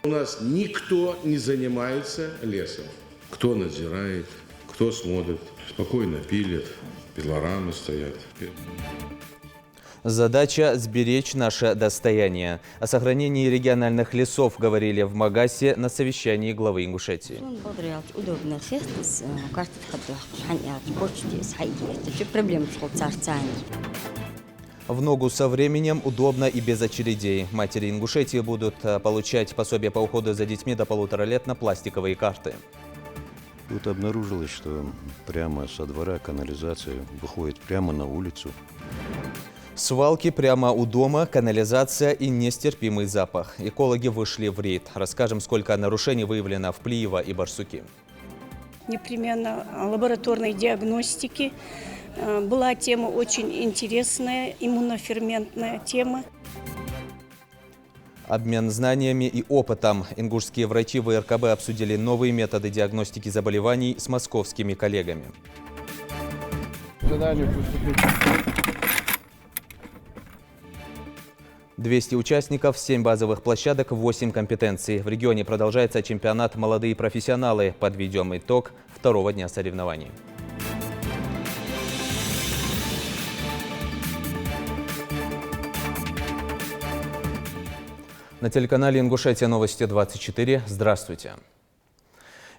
У нас никто не занимается лесом. Кто надзирает, кто смотрит, спокойно пилят, пилорамы стоят. Задача – сберечь наше достояние. О сохранении региональных лесов говорили в Магасе на совещании главы Ингушетии. В ногу со временем, удобно и без очередей. Матери Ингушетии будут получать пособие по уходу за детьми до 1,5 лет на пластиковые карты. Тут обнаружилось, что прямо со двора канализация выходит прямо на улицу. Свалки прямо у дома, канализация и нестерпимый запах. Экологи вышли в рейд. Расскажем, сколько нарушений выявлено в Плиево и Барсуке. Непременно лабораторной диагностики. Была тема очень интересная, иммуноферментная тема. Обмен знаниями и опытом. Ингушские врачи ВРКБ обсудили новые методы диагностики заболеваний с московскими коллегами. 200 участников, 7 базовых площадок, 8 компетенций. В регионе продолжается чемпионат «Молодые профессионалы». Подведем итог второго дня соревнований. На телеканале «Ингушетия Новости 24». Здравствуйте.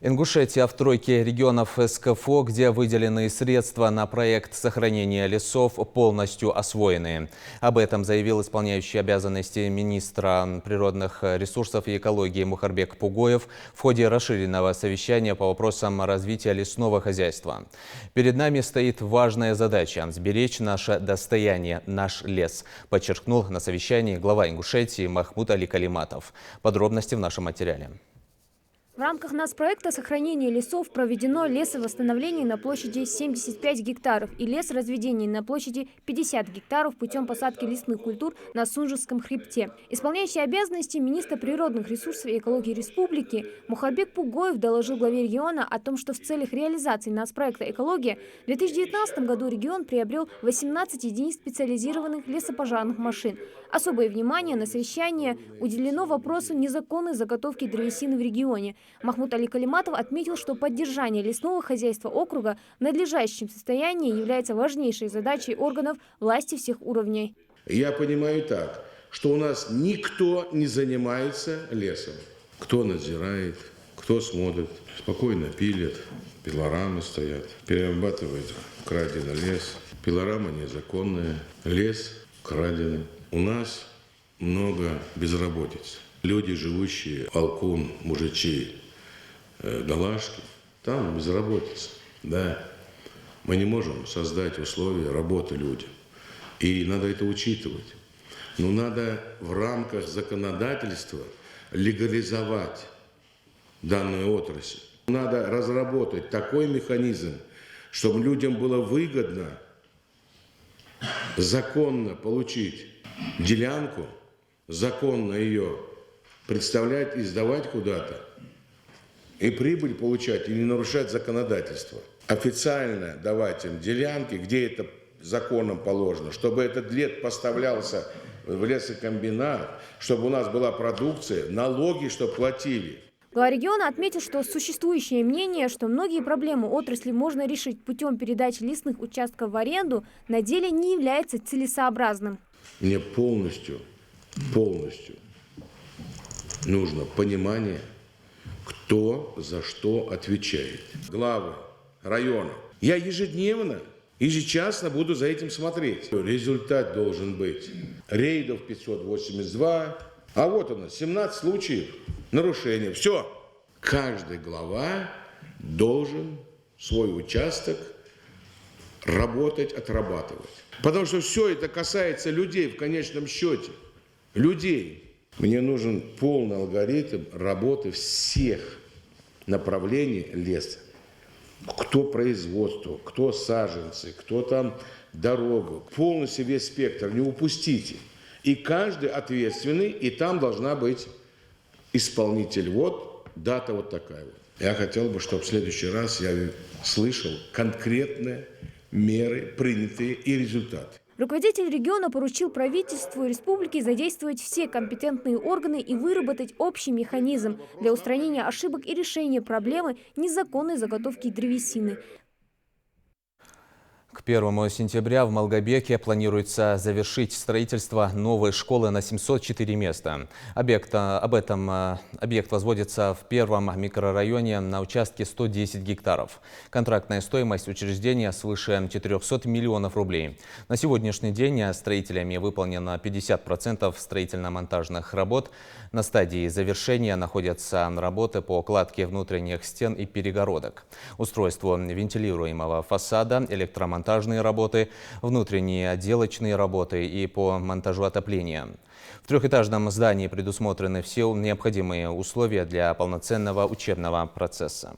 Ингушетия в тройке регионов СКФО, где выделенные средства на проект сохранения лесов полностью освоены. Об этом заявил исполняющий обязанности министра природных ресурсов и экологии Мухарбек Пугоев в ходе расширенного совещания по вопросам развития лесного хозяйства. Перед нами стоит важная задача – сберечь наше достояние, наш лес, подчеркнул на совещании глава Ингушетии Махмуд Али Калиматов. Подробности в нашем материале. В рамках нацпроекта сохранения лесов проведено лесовосстановление на площади 75 гектаров и лесоразведение на площади 50 гектаров путем посадки лесных культур на Сунжском хребте. Исполняющий обязанности министра природных ресурсов и экологии республики Мухарбек Пугоев доложил главе региона о том, что в целях реализации нацпроекта «Экология» в 2019 году регион приобрел 18 единиц специализированных лесопожарных машин. Особое внимание на совещании уделено вопросу незаконной заготовки древесины в регионе. Махмуд Али Калиматов отметил, что поддержание лесного хозяйства округа в надлежащем состоянии является важнейшей задачей органов власти всех уровней. Я понимаю так, что у нас никто не занимается лесом. Кто надзирает, кто смотрит, спокойно пилят, пилорамы стоят, перерабатывают краденый лес. Пилорама незаконная, лес краденый. У нас много безработицы. Люди, живущие Алкун, Мужичи, Галашки, там безработица. Да. Мы не можем создать условия работы людям. И надо это учитывать. Но надо в рамках законодательства легализовать данную отрасль. Надо разработать такой механизм, чтобы людям было выгодно законно получить делянку, законно ее представлять и сдавать куда-то, и прибыль получать, и не нарушать законодательство. Официально давать им делянки, где это законом положено, чтобы этот лес поставлялся в лесокомбинат, чтобы у нас была продукция, налоги, чтобы платили. Глава региона отметил, что существующее мнение, что многие проблемы отрасли можно решить путем передачи лесных участков в аренду, на деле не является целесообразным. Мне полностью нужно понимание, кто за что отвечает. Главы района. Я ежедневно, ежечасно буду за этим смотреть. Результат должен быть. Рейдов 582. А вот оно, 17 случаев нарушения. Все. Каждый глава должен свой участок работать, отрабатывать. Потому что все это касается людей в конечном счете. Людей. Мне нужен полный алгоритм работы всех направлений леса. Кто производство, кто саженцы, кто там дорогу. Полностью весь спектр, не упустите. И каждый ответственный, и там должна быть исполнитель. Вот дата вот такая вот. Я хотел бы, чтобы в следующий раз я слышал конкретные меры, принятые и результаты. Руководитель региона поручил правительству республики задействовать все компетентные органы и выработать общий механизм для устранения ошибок и решения проблемы незаконной заготовки древесины. К 1 сентября в Малгобеке планируется завершить строительство новой школы на 704 места. Объект возводится в первом микрорайоне на участке 110 гектаров. Контрактная стоимость учреждения свыше 400 миллионов рублей. На сегодняшний день строителями выполнено 50% строительно-монтажных работ. На стадии завершения находятся работы по кладке внутренних стен и перегородок, устройству вентилируемого фасада, электромонтажные работы, внутренние отделочные работы и по монтажу отопления. В трехэтажном здании предусмотрены все необходимые условия для полноценного учебного процесса.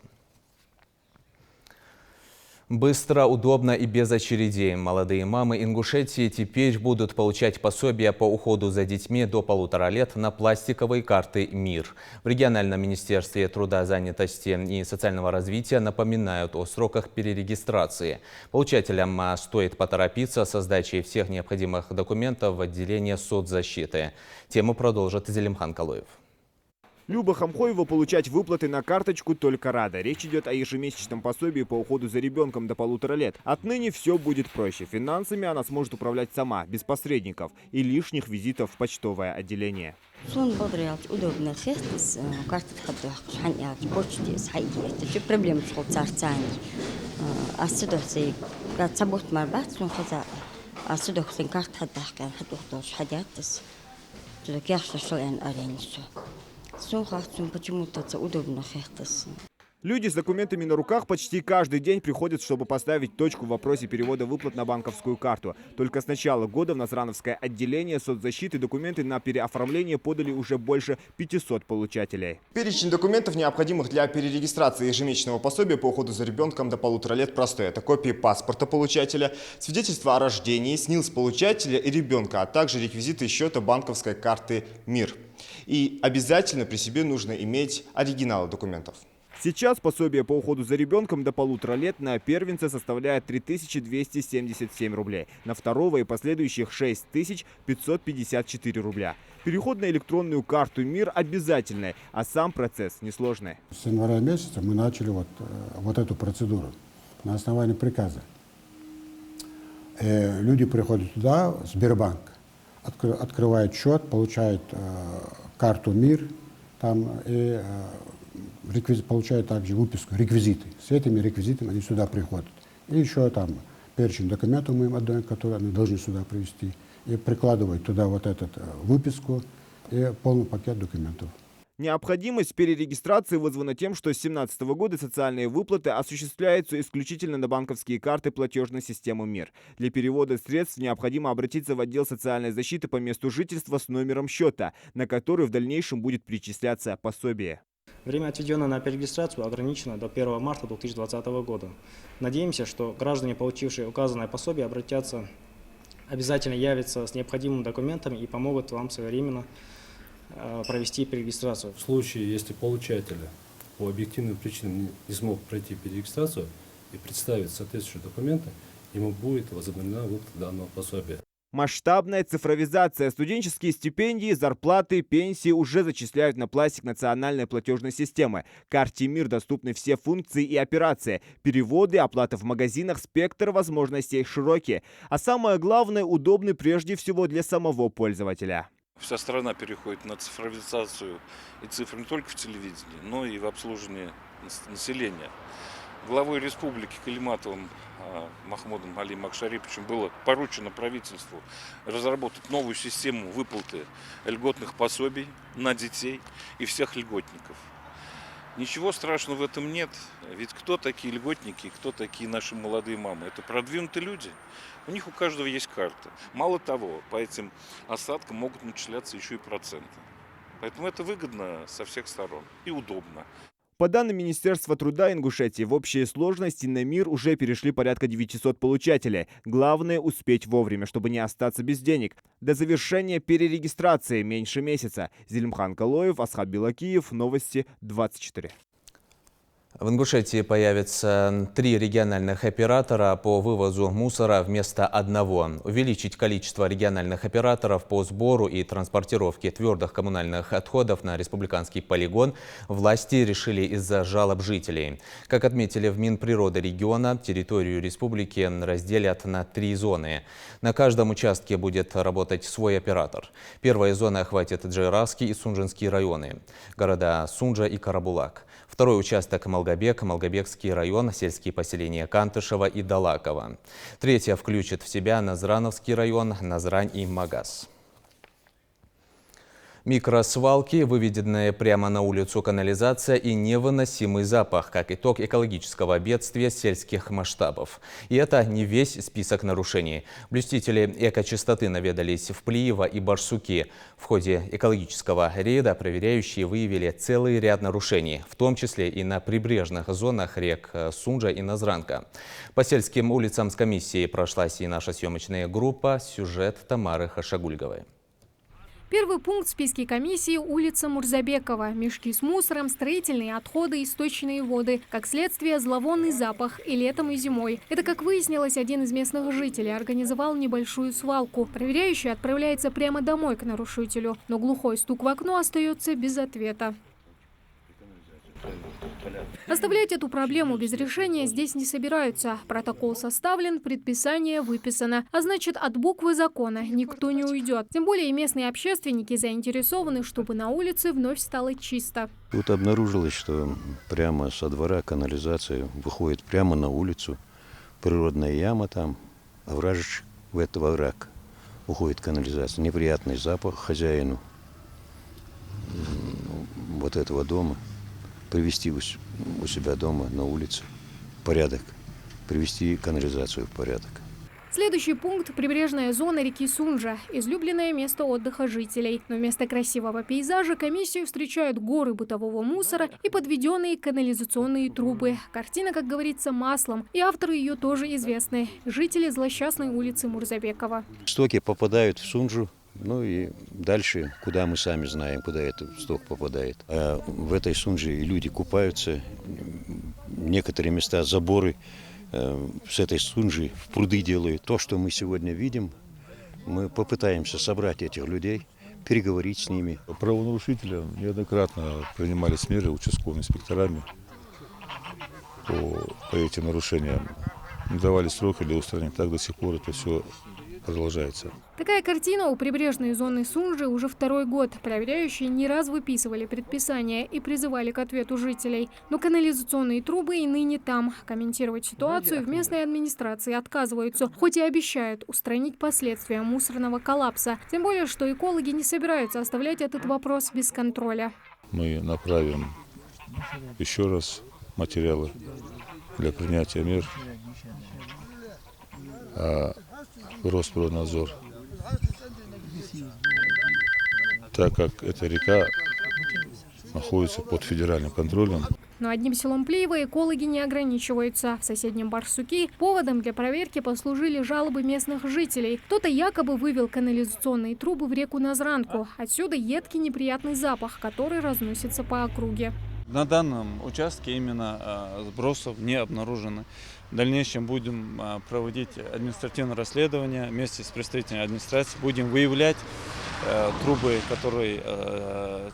Быстро, удобно и без очередей. Молодые мамы Ингушетии теперь будут получать пособия по уходу за детьми до 1,5 лет на пластиковые карты «Мир». В региональном министерстве труда, занятости и социального развития напоминают о сроках перерегистрации. Получателям стоит поторопиться со сдачей всех необходимых документов в отделение соцзащиты. Тему продолжит Зелимхан Калуев. Люба Хамхоева получать выплаты на карточку только рада. Речь идет о ежемесячном пособии по уходу за ребенком до 1,5 лет. Отныне все будет проще. Финансами она сможет управлять сама, без посредников и лишних визитов в почтовое отделение. Удобно. Люди с документами на руках почти каждый день приходят, чтобы поставить точку в вопросе перевода выплат на банковскую карту. Только с начала года в Назрановское отделение соцзащиты документы на переоформление подали уже больше 500 получателей. Перечень документов, необходимых для перерегистрации ежемесячного пособия по уходу за ребенком до 1,5 лет, простой. Это копии паспорта получателя, свидетельство о рождении, СНИЛС получателя и ребенка, а также реквизиты счета банковской карты «Мир». И обязательно при себе нужно иметь оригиналы документов. Сейчас пособие по уходу за ребенком до 1,5 лет на первенца составляет 3277 рублей, на второго и последующих 6554 рубля. Переход на электронную карту «Мир» обязательный, а сам процесс несложный. С января месяца мы начали вот эту процедуру на основании приказа. Люди приходят туда, в Сбербанк, открывают счет, получают карту «Мир», там и получают также выписку, реквизиты. С этими реквизитами они сюда приходят. И еще там перечень документов мы им отдаем, которые они должны сюда привезти. И прикладывают туда вот эту выписку и полный пакет документов. Необходимость перерегистрации вызвана тем, что с 2017 года социальные выплаты осуществляются исключительно на банковские карты платежной системы «Мир». Для перевода средств необходимо обратиться в отдел социальной защиты по месту жительства с номером счета, на который в дальнейшем будет перечисляться пособие. Время, отведенное на перерегистрацию, ограничено до 1 марта 2020 года. Надеемся, что граждане, получившие указанное пособие, обязательно явятся с необходимыми документами и помогут вам своевременно провести перерегистрацию. В случае, если получатель по объективным причинам не смог пройти перерегистрацию и представить соответствующие документы, ему будет возобновлена выплата данного пособия. Масштабная цифровизация. Студенческие стипендии, зарплаты, пенсии уже зачисляют на пластик национальной платежной системы. Карте «Мир» доступны все функции и операции. Переводы, оплата в магазинах, спектр возможностей широкий. А самое главное, удобны прежде всего для самого пользователя. Вся страна переходит на цифровизацию и цифры не только в телевидении, но и в обслуживании населения. Главой республики Калиматовым Махмудом Али Макшариповичем было поручено правительству разработать новую систему выплаты льготных пособий на детей и всех льготников. Ничего страшного в этом нет, ведь кто такие льготники, кто такие наши молодые мамы? Это продвинутые люди, у них у каждого есть карта. Мало того, по этим осадкам могут начисляться еще и проценты. Поэтому это выгодно со всех сторон и удобно. По данным Министерства труда Ингушетии, в общей сложности на «Мир» уже перешли порядка 900 получателей. Главное – успеть вовремя, чтобы не остаться без денег. До завершения перерегистрации меньше месяца. Зелимхан Калуев, Асхат Белакиев, Новости 24. В Ингушетии появится 3 региональных оператора по вывозу мусора вместо одного. Увеличить количество региональных операторов по сбору и транспортировке твердых коммунальных отходов на республиканский полигон власти решили из-за жалоб жителей. Как отметили в Минприроды региона, территорию республики разделят на 3 зоны. На каждом участке будет работать свой оператор. Первая зона охватит Джайрасский и Сунжинский районы, города Сунжа и Карабулак. Второй участок – Малгобек, Малгобекский район, сельские поселения Кантышево и Далаково. Третья включит в себя Назрановский район, Назрань и Магаз. Микросвалки, выведенная прямо на улицу канализация и невыносимый запах, как итог экологического бедствия сельских масштабов. И это не весь список нарушений. Блюстители экочистоты наведались в Плиево и Барсуки. В ходе экологического рейда проверяющие выявили целый ряд нарушений, в том числе и на прибрежных зонах рек Сунжа и Назранка. По сельским улицам с комиссией прошлась и наша съемочная группа. Сюжет Тамары Хашагульговой. Первый пункт в списке комиссии – улица Мурзабекова. Мешки с мусором, строительные отходы и сточные воды. Как следствие, зловонный запах и летом, и зимой. Это, как выяснилось, один из местных жителей организовал небольшую свалку. Проверяющий отправляется прямо домой к нарушителю. Но глухой стук в окно остается без ответа. Оставлять эту проблему без решения здесь не собираются. Протокол составлен, предписание выписано. А значит, от буквы закона никто не уйдет. Тем более и местные общественники заинтересованы, чтобы на улице вновь стало чисто. Тут обнаружилось, что прямо со двора канализация выходит прямо на улицу. Природная яма там, овражечек, в этот овраг уходит канализация. Неприятный запах хозяину вот этого дома. Привести у себя дома на улице порядок, привести канализацию в порядок. Следующий пункт – прибрежная зона реки Сунжа, излюбленное место отдыха жителей. Но вместо красивого пейзажа комиссию встречают горы бытового мусора и подведенные канализационные трубы. Картина, как говорится, маслом, и авторы ее тоже известны – жители злосчастной улицы Мурзабекова. Стоки попадают в Сунжу. Ну и дальше, куда мы сами знаем, куда этот сток попадает. А в этой Сунже и люди купаются. Некоторые места заборы с этой Сунжи в пруды делают. То, что мы сегодня видим, мы попытаемся собрать этих людей, переговорить с ними. Правонарушителям неоднократно принимались меры участковыми инспекторами по этим нарушениям. Не давали сроки для устранения. Так до сих пор это все продолжается. Такая картина у прибрежной зоны Сунжи уже второй год. Проверяющие не раз выписывали предписания и призывали к ответу жителей. Но канализационные трубы и ныне там. Комментировать ситуацию в местной администрации отказываются, хоть и обещают устранить последствия мусорного коллапса. Тем более, что экологи не собираются оставлять этот вопрос без контроля. Мы направим еще раз материалы для принятия мер. Росприроднадзор, так как эта река находится под федеральным контролем. Но одним селом Плиева экологи не ограничиваются. В соседнем Барсуки поводом для проверки послужили жалобы местных жителей. Кто-то якобы вывел канализационные трубы в реку Назранку. Отсюда едкий неприятный запах, который разносится по округе. На данном участке именно сбросов не обнаружено. В дальнейшем будем проводить административное расследование вместе с представителями администрации. Будем выявлять трубы,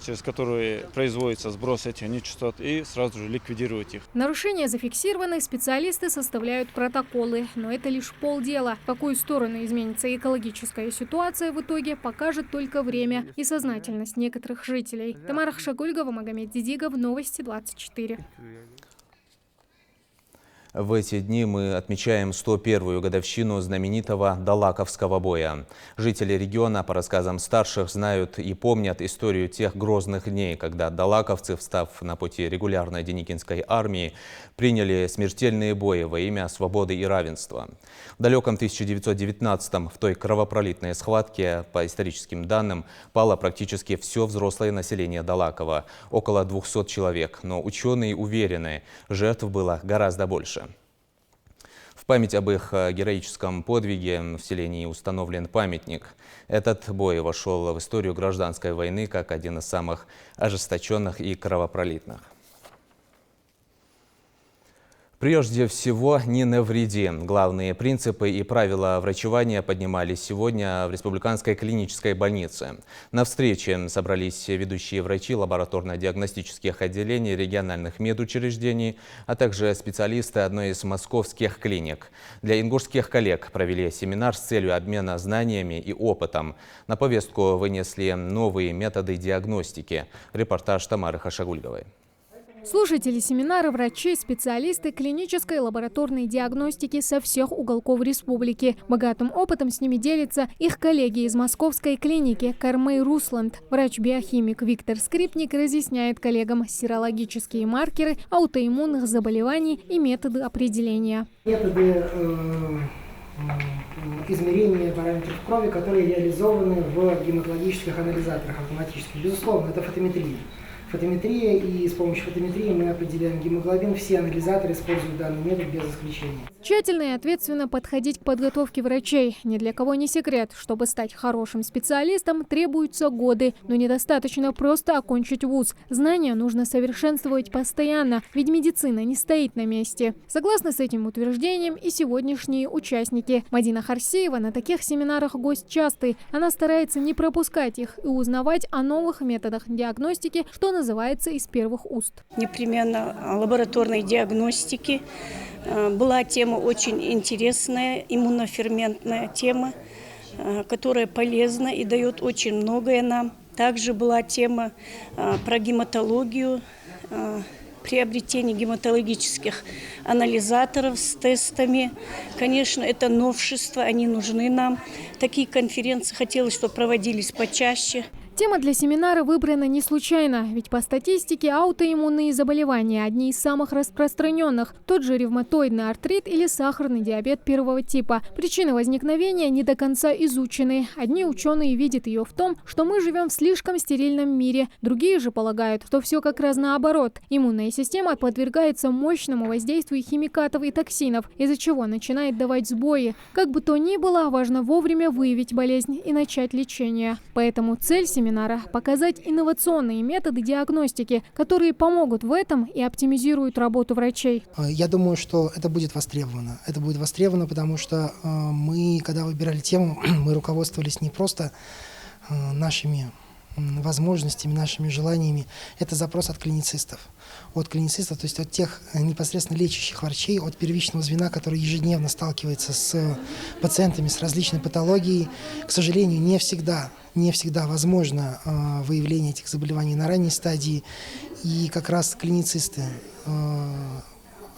через которые производится сброс этих нечистот, и сразу же ликвидировать их. Нарушения зафиксированы, специалисты составляют протоколы. Но это лишь полдела. В какую сторону изменится экологическая ситуация в итоге, покажет только время и сознательность некоторых жителей. Тамара Хашагульгова, Магомед Дидигов, Новости 24. В эти дни мы отмечаем 101-ю годовщину знаменитого Далаковского боя. Жители региона, по рассказам старших, знают и помнят историю тех грозных дней, когда далаковцы, встав на пути регулярной Деникинской армии, приняли смертельные бои во имя свободы и равенства. В далеком 1919-м в той кровопролитной схватке, по историческим данным, пало практически все взрослое население Далакова – около 200 человек. Но ученые уверены, жертв было гораздо больше. В память об их героическом подвиге в селении установлен памятник. Этот бой вошел в историю гражданской войны как один из самых ожесточенных и кровопролитных. Прежде всего, не навреди. Главные принципы и правила врачевания поднимались сегодня в Республиканской клинической больнице. На встрече собрались ведущие врачи лабораторно-диагностических отделений региональных медучреждений, а также специалисты одной из московских клиник. Для ингушских коллег провели семинар с целью обмена знаниями и опытом. На повестку вынесли новые методы диагностики. Репортаж Тамары Хашагульговой. Слушатели семинара – врачи, специалисты клинической и лабораторной диагностики со всех уголков республики. Богатым опытом с ними делятся их коллеги из московской клиники Кармей Русланд. Врач-биохимик Виктор Скрипник разъясняет коллегам серологические маркеры аутоиммунных заболеваний и методы определения. Методы измерения параметров крови, которые реализованы в гематологических анализаторах автоматически. Безусловно, это фотометрия. Фотометрия, и с помощью фотометрии мы определяем гемоглобин. Все анализаторы используют данный метод без исключения. Тщательно и ответственно подходить к подготовке врачей. Ни для кого не секрет. Чтобы стать хорошим специалистом, требуются годы. Но недостаточно просто окончить вуз. Знания нужно совершенствовать постоянно, ведь медицина не стоит на месте. Согласно с этим утверждением и сегодняшние участники. Мадина Харсеева на таких семинарах гость частый. Она старается не пропускать их и узнавать о новых методах диагностики, что называется, из первых уст. Непременно лабораторной диагностики. Была тема очень интересная, иммуноферментная тема, которая полезна и дает очень многое нам. Также была тема про гематологию, приобретение гематологических анализаторов с тестами. Конечно, это новшества, они нужны нам. Такие конференции хотелось, чтобы проводились почаще. Тема для семинара выбрана не случайно, ведь по статистике аутоиммунные заболевания – одни из самых распространенных. Тот же ревматоидный артрит или сахарный диабет первого типа. Причины возникновения не до конца изучены. Одни ученые видят ее в том, что мы живем в слишком стерильном мире. Другие же полагают, что все как раз наоборот. Иммунная система подвергается мощному воздействию химикатов и токсинов, из-за чего начинает давать сбои. Как бы то ни было, важно вовремя выявить болезнь и начать лечение. Поэтому цель семинара – показать инновационные методы диагностики, которые помогут в этом и оптимизируют работу врачей. Я думаю, что это будет востребовано. Это будет востребовано, потому что мы, когда выбирали тему, мы руководствовались не просто нашими возможностями, нашими желаниями. Это запрос от клиницистов. От клиницистов, то есть от тех непосредственно лечащих врачей, от первичного звена, который ежедневно сталкивается с пациентами с различной патологией. К сожалению, не всегда возможно выявление этих заболеваний на ранней стадии. И как раз клиницисты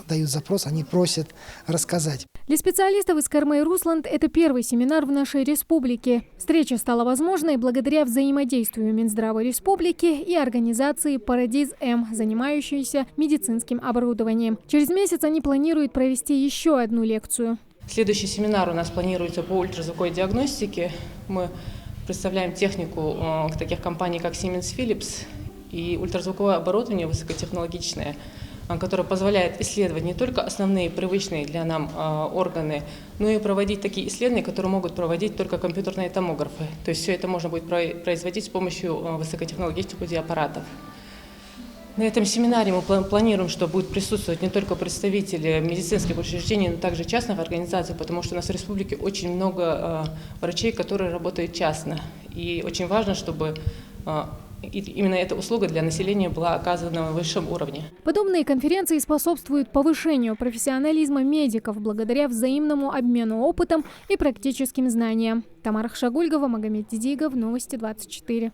дают запрос, они просят рассказать. Для специалистов из Кармей Русланд это первый семинар в нашей республике. Встреча стала возможной благодаря взаимодействию Минздрава республики и организации «Парадиз-М», занимающейся медицинским оборудованием. Через месяц они планируют провести еще одну лекцию. Следующий семинар у нас планируется по ультразвуковой диагностике. Мы представляем технику таких компаний, как Siemens Philips, и ультразвуковое оборудование высокотехнологичное, которое позволяет исследовать не только основные привычные для нам органы, но и проводить такие исследования, которые могут проводить только компьютерные томографы. То есть все это можно будет производить с помощью высокотехнологичных УЗИ-аппаратов. На этом семинаре мы планируем, что будут присутствовать не только представители медицинских учреждений, но также частных организаций, потому что у нас в республике очень много врачей, которые работают частно. И очень важно, чтобы именно эта услуга для населения была оказана на высшем уровне. Подобные конференции способствуют повышению профессионализма медиков благодаря взаимному обмену опытом и практическим знаниям. Тамара Хашагульгова, Магомед Дидигов, Новости 24.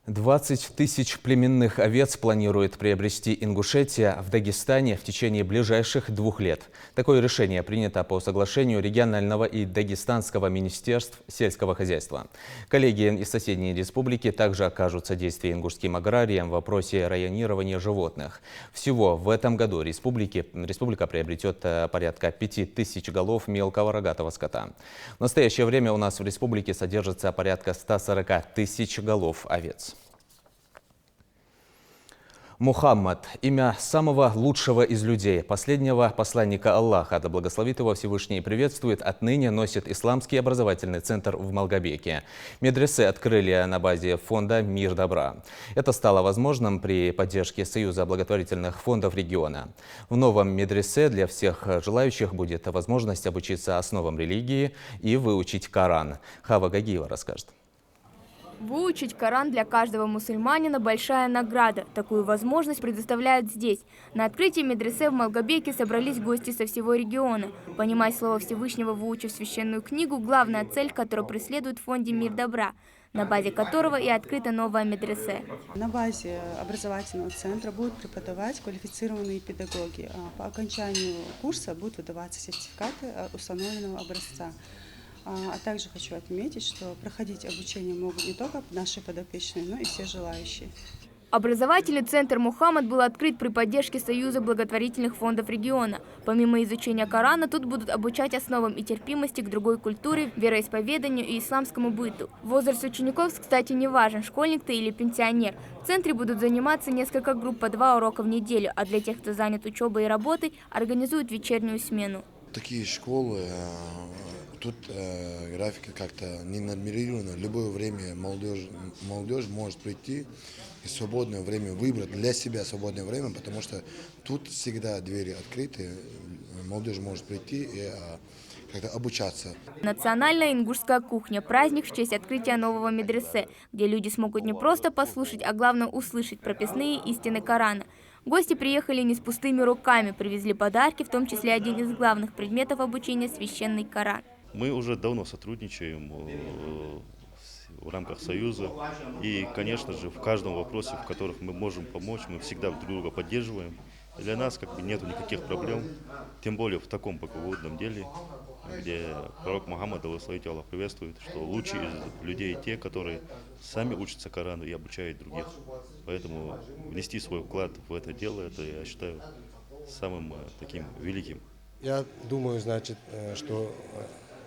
20 тысяч племенных овец планирует приобрести Ингушетия в Дагестане в течение ближайших 2 лет. Такое решение принято по соглашению регионального и дагестанского министерств сельского хозяйства. Коллеги из соседней республики также окажут содействие ингушским аграриям в вопросе районирования животных. Всего в этом году республика приобретет порядка 5000 голов мелкого рогатого скота. В настоящее время у нас в республике содержится порядка 140 тысяч голов овец. Мухаммад – имя самого лучшего из людей, последнего посланника Аллаха, да благословит его Всевышний и приветствует, отныне носит исламский образовательный центр в Малгобеке. Медресе открыли на базе фонда «Мир добра». Это стало возможным при поддержке Союза благотворительных фондов региона. В новом медресе для всех желающих будет возможность обучиться основам религии и выучить Коран. Хава Гагиева расскажет. Выучить Коран для каждого мусульманина – большая награда. Такую возможность предоставляют здесь. На открытии медресе в Малгобеке собрались гости со всего региона. Понимать слово Всевышнего, выучив священную книгу – главная цель, которую преследует в фонде «Мир добра», на базе которого и открыта новая медресе. На базе образовательного центра будут преподавать квалифицированные педагоги. По окончанию курса будут выдаваться сертификаты установленного образца. А также хочу отметить, что проходить обучение могут не только наши подопечные, но и все желающие. Образовательный центр «Мухаммад» был открыт при поддержке Союза благотворительных фондов региона. Помимо изучения Корана, тут будут обучать основам и терпимости к другой культуре, вероисповеданию и исламскому быту. Возраст учеников, кстати, не важен, школьник ты или пенсионер. В центре будут заниматься несколько групп по 2 урока в неделю, а для тех, кто занят учебой и работой, организуют вечернюю смену. Такие школы, тут графика как-то не нормирована. В любое время молодежь может прийти и свободное время выбрать для себя свободное время, потому что тут всегда двери открыты, молодежь может прийти и как-то обучаться. Национальная ингушская кухня – праздник в честь открытия нового медресе, где люди смогут не просто послушать, а главное услышать прописные истины Корана. Гости приехали не с пустыми руками, привезли подарки, в том числе один из главных предметов обучения – священный Коран. Мы уже давно сотрудничаем в рамках Союза. И, конечно же, в каждом вопросе, в которых мы можем помочь, мы всегда друг друга поддерживаем. Для нас нет никаких проблем, тем более в таком боговодном деле, где пророк Мухаммад, благословите Аллах, приветствует, что лучшие из людей те, которые сами учатся Корану и обучают других. Поэтому внести свой вклад в это дело, это, я считаю, самым таким великим. Я думаю, значит, что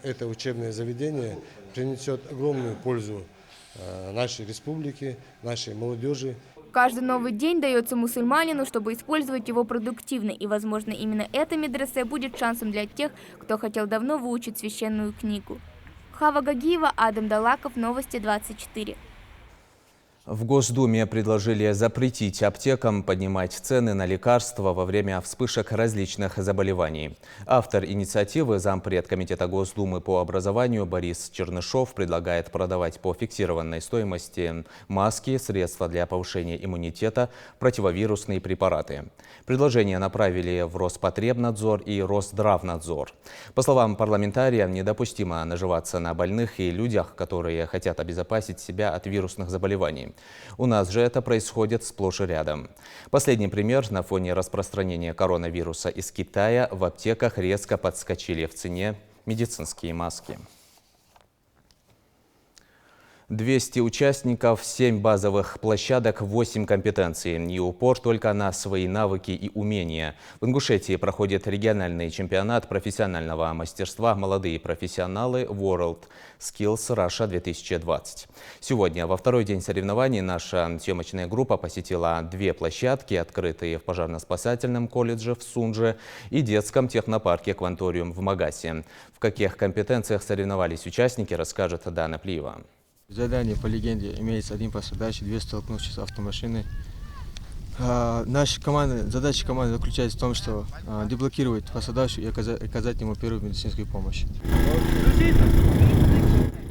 это учебное заведение принесет огромную пользу нашей республике, нашей молодежи. Каждый новый день дается мусульманину, чтобы использовать его продуктивно. И, возможно, именно это медресе будет шансом для тех, кто хотел давно выучить священную книгу. Хава Гагиева, Адам Далаков, Новости 24. В Госдуме предложили запретить аптекам поднимать цены на лекарства во время вспышек различных заболеваний. Автор инициативы, зампред Комитета Госдумы по образованию Борис Чернышов предлагает продавать по фиксированной стоимости маски, средства для повышения иммунитета, противовирусные препараты. Предложение направили в Роспотребнадзор и Росздравнадзор. По словам парламентария, недопустимо наживаться на больных и людях, которые хотят обезопасить себя от вирусных заболеваний. У нас же это происходит сплошь и рядом. Последний пример: на фоне распространения коронавируса из Китая в аптеках резко подскочили в цене медицинские маски. 200 участников, 7 базовых площадок, 8 компетенций и упор только на свои навыки и умения. В Ингушетии проходит региональный чемпионат профессионального мастерства «Молодые профессионалы World Skills Russia 2020». Сегодня, во второй день соревнований, наша съемочная группа посетила 2 площадки, открытые в пожарно-спасательном колледже в Сунже и детском технопарке «Кванториум» в Магасе. В каких компетенциях соревновались участники, расскажет Дана Плиева. Задание по легенде: имеется 1 пострадавший, 2 столкнувшиеся с автомашиной. Задача команды заключается в том, что деблокировать пострадавшего и оказать ему первую медицинскую помощь.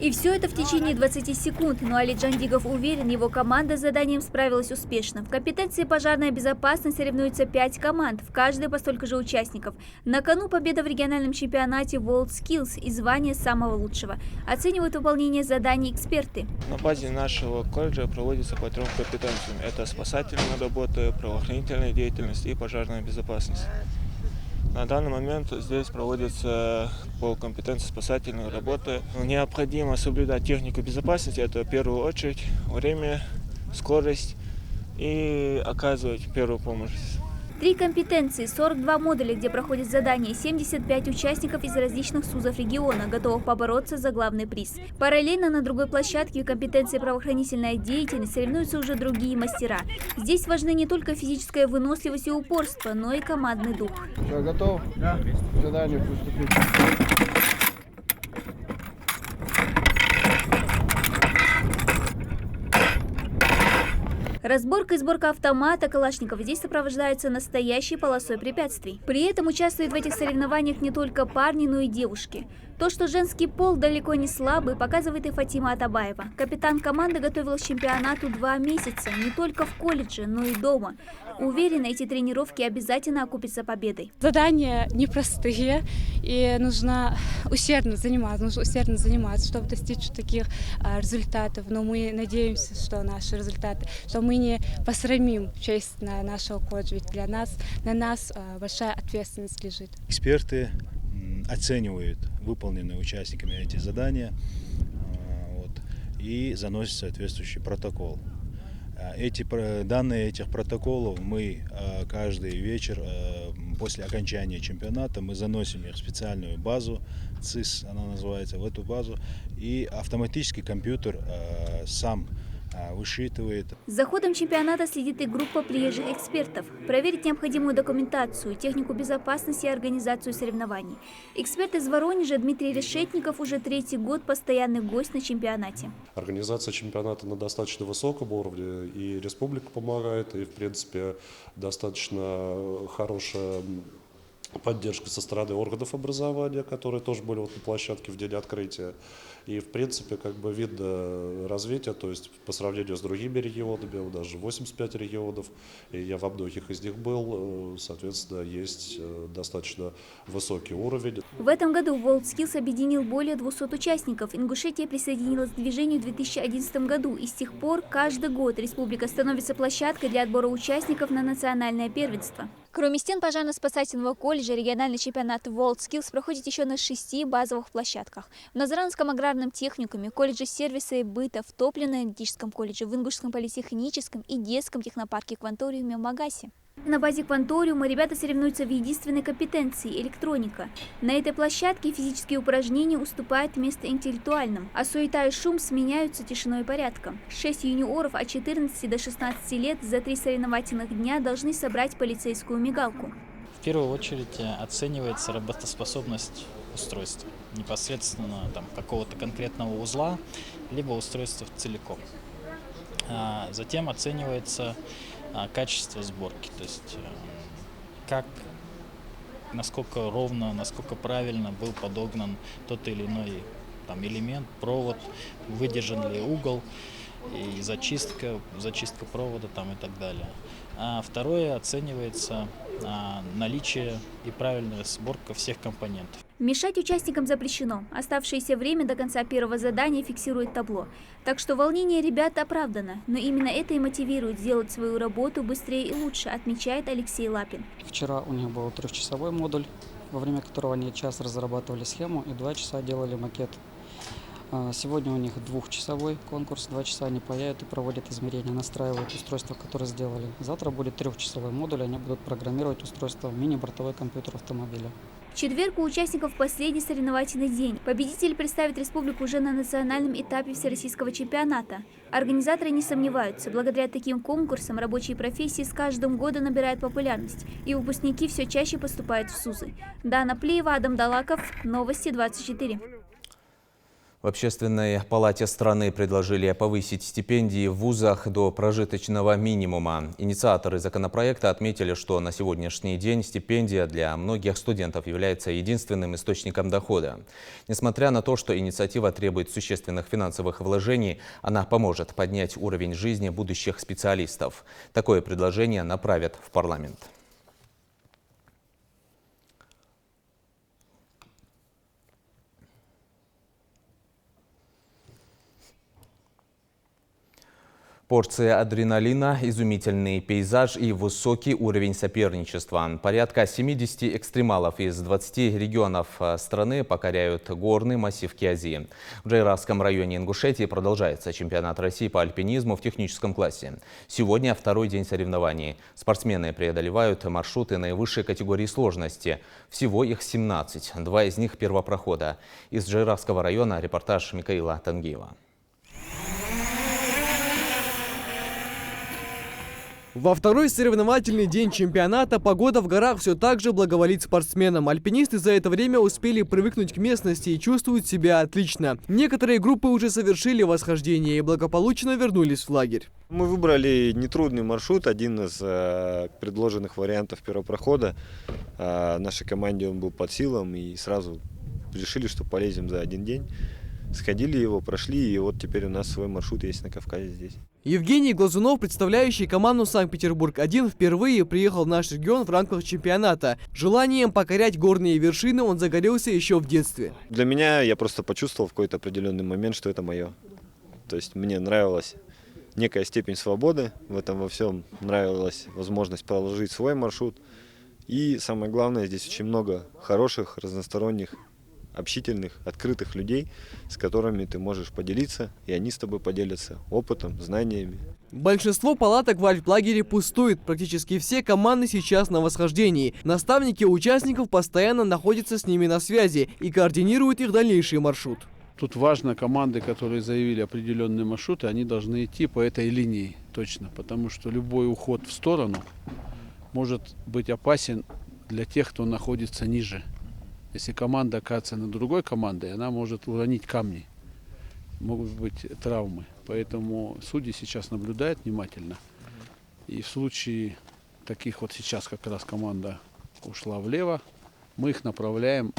И все это в течение 20 секунд. Но Али Джандигов уверен, его команда с заданием справилась успешно. В компетенции пожарная безопасность соревнуются 5 команд, в каждой по столько же участников. На кону победа в региональном чемпионате World Skills и звание самого лучшего. Оценивают выполнение заданий эксперты. На базе нашего колледжа проводится по 3 компетенциям. Это спасательная работа, правоохранительная деятельность и пожарная безопасность. На данный момент здесь проводится по компетенции спасательной работы. Необходимо соблюдать технику безопасности. Это в первую очередь время, скорость и оказывать первую помощь. 3 компетенции, 42 модуля, где проходят задания, 75 участников из различных СУЗов региона, готовых побороться за главный приз. Параллельно на другой площадке в компетенции правоохранительная деятельность соревнуются уже другие мастера. Здесь важны не только физическая выносливость и упорство, но и командный дух. Все, готов? Да. К заданию приступить. Разборка и сборка автомата Калашникова здесь сопровождается настоящей полосой препятствий. При этом участвуют в этих соревнованиях не только парни, но и девушки. То, что женский пол далеко не слабый, показывает и Фатима Атабаева. Капитан команды готовилась к чемпионату 2 месяца, не только в колледже, но и дома. Уверена, эти тренировки обязательно окупятся победой. Задания непростые, и нужно усердно заниматься, чтобы достичь таких результатов. Но мы надеемся, что наши результаты, что мы не посрамим честь нашего колледжа, ведь на нас большая ответственность лежит. Эксперты оценивают выполненные участниками эти задания и заносят соответствующий протокол. Данные этих протоколов мы каждый вечер после окончания чемпионата мы заносим их в специальную базу, ЦИС она называется, в эту базу, и автоматически компьютер сам высчитывает. За ходом чемпионата следит и группа приезжих экспертов. Проверить необходимую документацию, технику безопасности и организацию соревнований. Эксперт из Воронежа Дмитрий Решетников уже 3-й год постоянный гость на чемпионате. Организация чемпионата на достаточно высоком уровне, и республика помогает, и в принципе достаточно хорошая поддержка со стороны органов образования, которые тоже были вот на площадке в день открытия. И в принципе как бы видно развитие, то есть по сравнению с другими регионами, у нас же 85 регионов, и я во многих из них был, соответственно, есть достаточно высокий уровень. В этом году WorldSkills объединил более 200 участников. Ингушетия присоединилась к движению в 2011 году, и с тех пор каждый год республика становится площадкой для отбора участников на национальное первенство. Кроме стен пожарно-спасательного колледжа, региональный чемпионат WorldSkills проходит еще на 6 базовых площадках. В Назаранском аграрном техникуме, колледже сервиса и быта, в Топливно-энергетическом колледже, в Ингушском политехническом и детском технопарке Кванториуме в Магасе. На базе Кванториума ребята соревнуются в единственной компетенции – электроника. На этой площадке физические упражнения уступают место интеллектуальным, а суета и шум сменяются тишиной и порядком. 6 юниоров от 14 до 16 лет за 3 соревновательных дня должны собрать полицейскую мигалку. В первую очередь оценивается работоспособность устройства, непосредственно какого-то конкретного узла, либо устройства целиком. Затем оценивается качество сборки, то есть насколько ровно, насколько правильно был подогнан тот или иной элемент, провод, выдержан ли угол, и зачистка провода и так далее. А второе, оценивается наличие и правильная сборка всех компонентов. Мешать участникам запрещено. Оставшееся время до конца первого задания фиксирует табло. Так что волнение ребят оправдано. Но именно это и мотивирует сделать свою работу быстрее и лучше, отмечает Алексей Лапин. Вчера у них был 3-часовой модуль, во время которого они час разрабатывали схему и 2 часа делали макет. Сегодня у них 2-часовой конкурс, 2 часа они паяют и проводят измерения, настраивают устройство, которое сделали. Завтра будет 3-часовой модуль, они будут программировать устройство мини-бортовой компьютер автомобиля. В четверг у участников последний соревновательный день. Победитель представит республику уже на национальном этапе всероссийского чемпионата. Организаторы не сомневаются, благодаря таким конкурсам рабочие профессии с каждым годом набирают популярность, и выпускники все чаще поступают в СУЗы. Дана Плеева, Адам Далаков, Новости 24. В Общественной палате страны предложили повысить стипендии в вузах до прожиточного минимума. Инициаторы законопроекта отметили, что на сегодняшний день стипендия для многих студентов является единственным источником дохода. Несмотря на то, что инициатива требует существенных финансовых вложений, она поможет поднять уровень жизни будущих специалистов. Такое предложение направят в парламент. Порция адреналина, изумительный пейзаж и высокий уровень соперничества. Порядка 70 экстремалов из 20 регионов страны покоряют горный массив Киази. В Джайравском районе Ингушетии продолжается чемпионат России по альпинизму в техническом классе. Сегодня второй день соревнований. Спортсмены преодолевают маршруты наивысшей категории сложности. Всего их 17, 2 из них первопрохода. Из Джайравского района репортаж Михаила Тангиева. Во второй соревновательный день чемпионата погода в горах все так же благоволит спортсменам. Альпинисты за это время успели привыкнуть к местности и чувствуют себя отлично. Некоторые группы уже совершили восхождение и благополучно вернулись в лагерь. Мы выбрали нетрудный маршрут, один из предложенных вариантов первопрохода. Нашей команде он был под силам и сразу решили, что полезем за один день. Сходили его, прошли, и вот теперь у нас свой маршрут есть на Кавказе здесь. Евгений Глазунов, представляющий команду Санкт-Петербург-1, впервые приехал в наш регион в рамках чемпионата. Желанием покорять горные вершины он загорелся еще в детстве. Для меня я просто почувствовал в какой-то определенный момент, что это мое. То есть мне нравилась некая степень свободы в этом во всем, нравилась возможность проложить свой маршрут. И самое главное, здесь очень много хороших, разносторонних, общительных, открытых людей, с которыми ты можешь поделиться, и они с тобой поделятся опытом, знаниями. Большинство палаток в альплагере пустует. Практически все команды сейчас на восхождении. Наставники участников постоянно находятся с ними на связи и координируют их дальнейший маршрут. Тут важно, команды, которые заявили определенные маршруты, они должны идти по этой линии точно, потому что любой уход в сторону может быть опасен для тех, кто находится ниже. Если команда оказывается на другой команде, она может уронить камни, могут быть травмы. Поэтому судьи сейчас наблюдают внимательно. И в случае таких вот сейчас как раз команда ушла влево, мы их направляем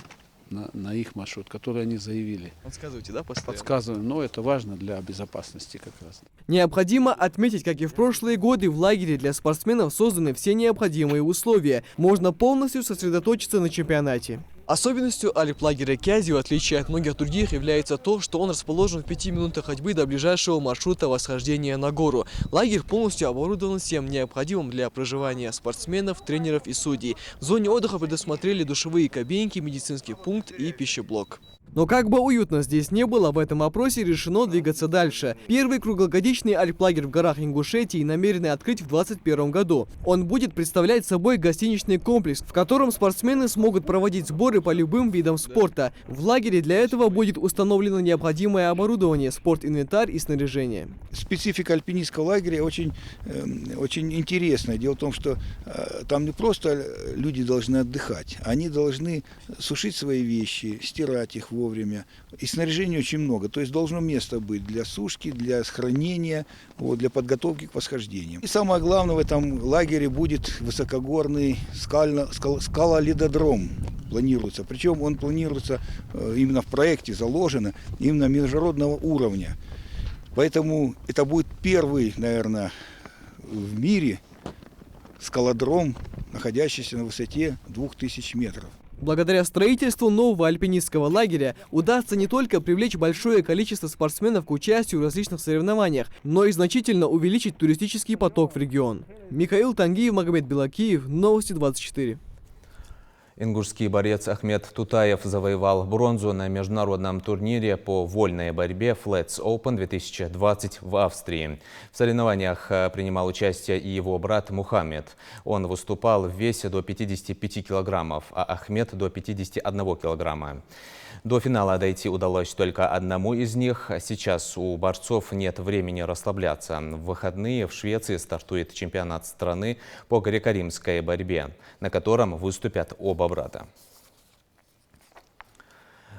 на их маршрут, который они заявили. Подсказываете, да, постоянно? Подсказываем, но это важно для безопасности как раз. Необходимо отметить, как и в прошлые годы, в лагере для спортсменов созданы все необходимые условия. Можно полностью сосредоточиться на чемпионате. Особенностью альплагеря Киази, в отличие от многих других, является то, что он расположен в 5 минутах ходьбы до ближайшего маршрута восхождения на гору. Лагерь полностью оборудован всем необходимым для проживания спортсменов, тренеров и судей. В зоне отдыха предусмотрели душевые кабинки, медицинский пункт и пищеблок. Но как бы уютно здесь не было, в этом опросе решено двигаться дальше. Первый круглогодичный альплагерь в горах Ингушетии намерены открыть в 2021 году. Он будет представлять собой гостиничный комплекс, в котором спортсмены смогут проводить сборы по любым видам спорта. В лагере для этого будет установлено необходимое оборудование, спортинвентарь и снаряжение. Специфика альпинистского лагеря очень интересная. Дело в том, что там не просто люди должны отдыхать, они должны сушить свои вещи, стирать их вовремя. И снаряжения очень много. То есть должно место быть для сушки, для хранения, для подготовки к восхождениям. И самое главное, в этом лагере будет высокогорный скалоледодром. Планируется. Причем он планируется именно в проекте, заложено именно международного уровня. Поэтому это будет первый, наверное, в мире скалодром, находящийся на высоте 2000 метров. Благодаря строительству нового альпинистского лагеря удастся не только привлечь большое количество спортсменов к участию в различных соревнованиях, но и значительно увеличить туристический поток в регион. Михаил Тангиев, Магомед Белакиев, Новости 24. Ингушский борец Ахмед Тутаев завоевал бронзу на международном турнире по вольной борьбе Flats Open 2020 в Австрии. В соревнованиях принимал участие и его брат Мухаммед. Он выступал в весе до 55 килограммов, а Ахмед до 51 килограмма. До финала дойти удалось только одному из них. Сейчас у борцов нет времени расслабляться. В выходные в Швеции стартует чемпионат страны по греко-римской борьбе, на котором выступят оба брата.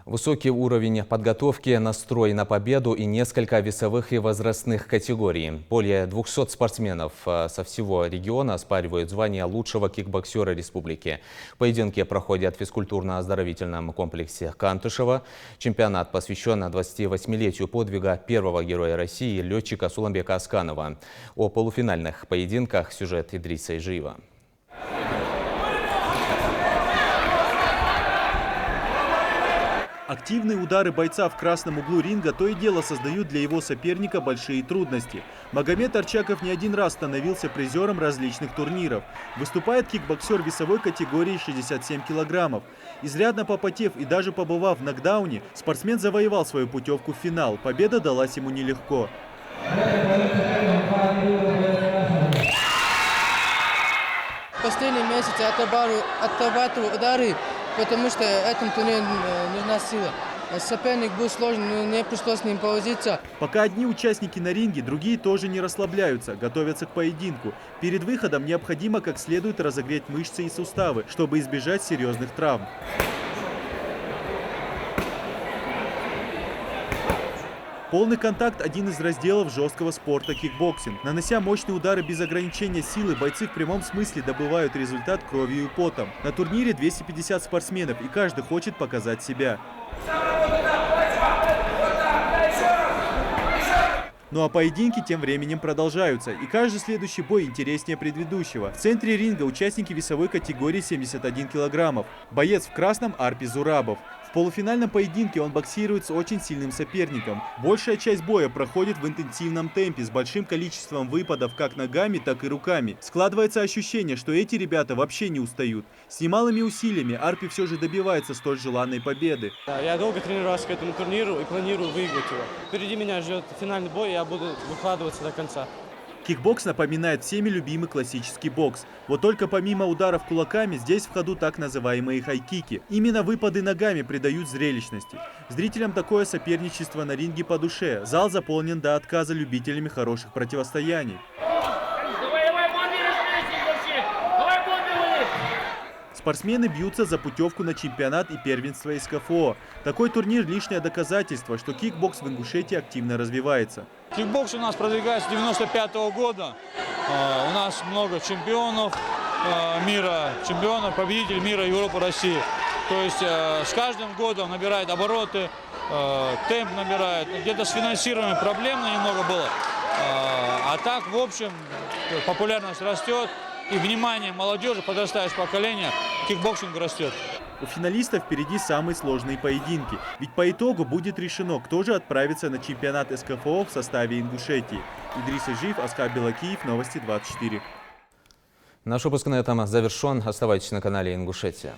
Высокий уровень подготовки, настрой на победу и несколько весовых и возрастных категорий. Более 200 спортсменов со всего региона оспаривают звание лучшего кикбоксера республики. Поединки проходят в физкультурно-оздоровительном комплексе Кантышева. Чемпионат посвящен 28-летию подвига первого героя России, летчика Суламбека Асканова. О полуфинальных поединках сюжет Идриса Ижиева. Активные удары бойца в красном углу ринга то и дело создают для его соперника большие трудности. Магомед Арчаков не один раз становился призером различных турниров. Выступает кикбоксер весовой категории 67 килограммов. Изрядно попотев и даже побывав в нокдауне, спортсмен завоевал свою путевку в финал. Победа далась ему нелегко. Последние месяцы отрабатываю удары, потому что этому турниру нужна сила. Соперник был сложный, но не пришлось с ним повозиться. Пока одни участники на ринге, другие тоже не расслабляются, готовятся к поединку. Перед выходом необходимо как следует разогреть мышцы и суставы, чтобы избежать серьезных травм. Полный контакт – один из разделов жесткого спорта кикбоксинг. Нанося мощные удары без ограничения силы, бойцы в прямом смысле добывают результат кровью и потом. На турнире 250 спортсменов, и каждый хочет показать себя. Ну а поединки тем временем продолжаются, и каждый следующий бой интереснее предыдущего. В центре ринга участники весовой категории 71 килограммов. Боец в красном Арпи Зурабов. В полуфинальном поединке он боксирует с очень сильным соперником. Большая часть боя проходит в интенсивном темпе с большим количеством выпадов как ногами, так и руками. Складывается ощущение, что эти ребята вообще не устают. С немалыми усилиями Арпи все же добивается столь желанной победы. Я долго тренировался к этому турниру и планирую выиграть его. Впереди меня ждет финальный бой, и я буду выкладываться до конца. Кикбокс напоминает всеми любимый классический бокс. Вот только помимо ударов кулаками, здесь в ходу так называемые хайкики. Именно выпады ногами придают зрелищности. Зрителям такое соперничество на ринге по душе. Зал заполнен до отказа любителями хороших противостояний. Спортсмены бьются за путевку на чемпионат и первенство СКФО. Такой турнир – лишнее доказательство, что кикбокс в Ингушетии активно развивается. Кикбокс у нас продвигается с 1995 года. У нас много чемпионов мира, чемпионов, победителей мира, Европы, России. То есть с каждым годом набирает обороты, темп набирает. Где-то с финансированием проблемно немного было. А так, в общем, популярность растет. И внимание молодежи, подрастающего поколения, кикбоксинг растет. У финалистов впереди самые сложные поединки. Ведь по итогу будет решено, кто же отправится на чемпионат СКФО в составе Ингушетии. Идрис Ижиев, Аскар Белакиев, Новости 24. Наш выпуск на этом завершен. Оставайтесь на канале Ингушетия.